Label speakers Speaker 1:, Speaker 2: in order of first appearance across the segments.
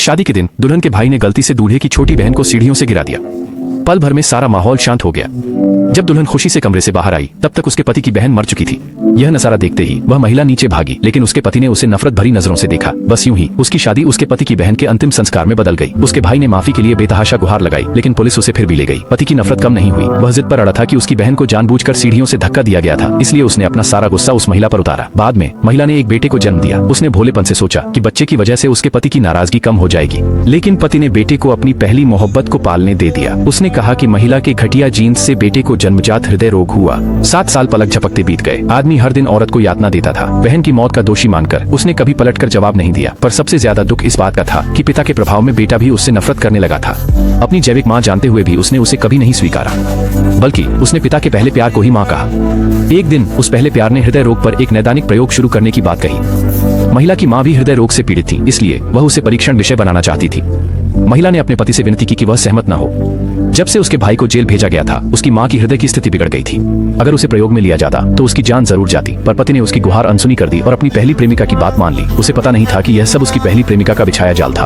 Speaker 1: शादी के दिन दुल्हन के भाई ने गलती से दूल्हे की छोटी बहन को सीढ़ियों से गिरा दिया। पल भर में सारा माहौल शांत हो गया। जब दुल्हन खुशी से कमरे से बाहर आई तब तक उसके पति की बहन मर चुकी थी। यह नजारा देखते ही वह महिला नीचे भागी, लेकिन उसके पति ने उसे नफरत भरी नजरों से देखा। बस यूं ही उसकी शादी उसके पति की बहन के अंतिम संस्कार में बदल गई। उसके भाई ने माफी के लिए बेतहाशा गुहार लगाई, लेकिन पुलिस उसे फिर भी ले गई। पति की नफरत कम नहीं हुई। वह जिद पर अड़ा था कि उसकी बहन को जानबूझकर सीढ़ियों से धक्का दिया गया था, इसलिए उसने अपना सारा गुस्सा उस महिला पर उतारा। बाद में महिला ने एक बेटे को जन्म दिया। उसने भोलेपन से सोचा कि बच्चे की वजह से उसके पति की नाराजगी कम हो जाएगी, लेकिन पति ने बेटे को अपनी पहली मोहब्बत को पालने दे दिया। उसने कहा कि महिला के घटिया जीन्स से बेटे को जन्मजात हृदय रोग हुआ। 7 साल पलक झपकते बीत गए। आदमी हर दिन औरत को यातना देता था। बहन की मौत का दोषी मानकर उसने कभी पलटकर जवाब नहीं दिया। पर सबसे ज्यादा दुख इस बात का था कि पिता के प्रभाव में बेटा भी उससे नफरत करने लगा था। अपनी जैविक मां जानते हुए भी उसने उसे कभी नहीं स्वीकारा, बल्कि उसने पिता के पहले प्यार को ही मां कहा। एक दिन उस पहले प्यार ने हृदय रोग पर एक नैदानिक प्रयोग शुरू करने की बात कही। महिला की मां भी हृदय रोग से पीड़ित थी, इसलिए वह उसे परीक्षण विषय बनाना चाहती थी। महिला ने अपने पति से विनती की कि वह सहमत न हो। जब से उसके भाई को जेल भेजा गया था, उसकी मां की हृदय की स्थिति बिगड़ गई थी। अगर उसे प्रयोग में लिया जाता तो उसकी जान जरूर जाती, पर पति ने उसकी गुहार अनसुनी कर दी और अपनी पहली प्रेमिका की बात मान ली। उसे पता नहीं था कि यह सब उसकी पहली प्रेमिका का बिछाया जाल था।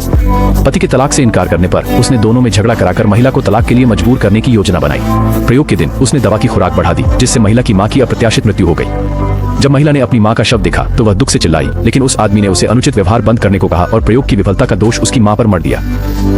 Speaker 1: पति के तलाक से इनकार करने पर उसने दोनों में झगड़ा कराकर महिला को तलाक के लिए मजबूर करने की योजना बनाई। प्रयोग के दिन उसने दवा की खुराक बढ़ा दी, जिससे महिला की मां की अप्रत्याशित मृत्यु हो गई। जब महिला ने अपनी मां का शव देखा तो वह दुख से चिल्लाई, लेकिन उस आदमी ने उसे अनुचित व्यवहार बंद करने को कहा और प्रयोग की विफलता का दोष उसकी मां पर मढ़ दिया।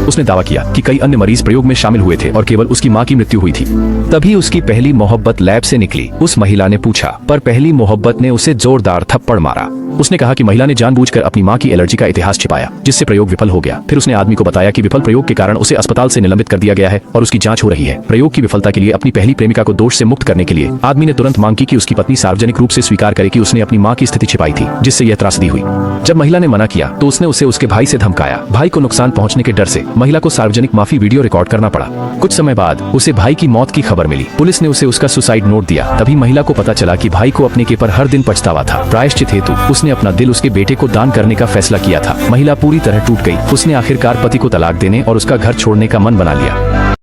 Speaker 1: उसने दावा किया कि कई अन्य मरीज प्रयोग में शामिल हुए थे और केवल उसकी मां की मृत्यु हुई थी। तभी उसकी पहली मोहब्बत लैब से निकली। उस महिला ने पूछा, पर पहली मोहब्बत ने उसे जोरदार थप्पड़ मारा। उसने कहा कि महिला ने जानबूझकर अपनी मां की एलर्जी का इतिहास छिपाया, जिससे प्रयोग विफल हो गया। फिर उसने आदमी को बताया कि विफल प्रयोग के कारण उसे अस्पताल से निलंबित कर दिया गया है और उसकी जांच हो रही है। प्रयोग की विफलता के लिए अपनी पहली प्रेमिका को दोष से मुक्त करने के लिए आदमी ने तुरंत मांग की कि उसकी पत्नी सार्वजनिक रूप से स्वीकार करे कि उसने अपनी मां की स्थिति छिपाई थी, जिससे यह त्रासदी हुई। जब महिला ने मना किया तो उसने उसे उसके भाई से धमकाया। भाई को नुकसान पहुंचने के डर से महिला को सार्वजनिक माफी वीडियो रिकॉर्ड करना पड़ा। कुछ समय बाद उसे भाई की मौत की खबर मिली। पुलिस ने उसे उसका सुसाइड नोट दिया। तभी महिला को पता चला कि भाई को अपने के पर हर दिन पछतावा था। प्रायश्चित हेतु उसने अपना दिल उसके बेटे को दान करने का फैसला किया था। महिला पूरी तरह टूट गई। उसने आखिरकार पति को तलाक देने और उसका घर छोड़ने का मन बना लिया।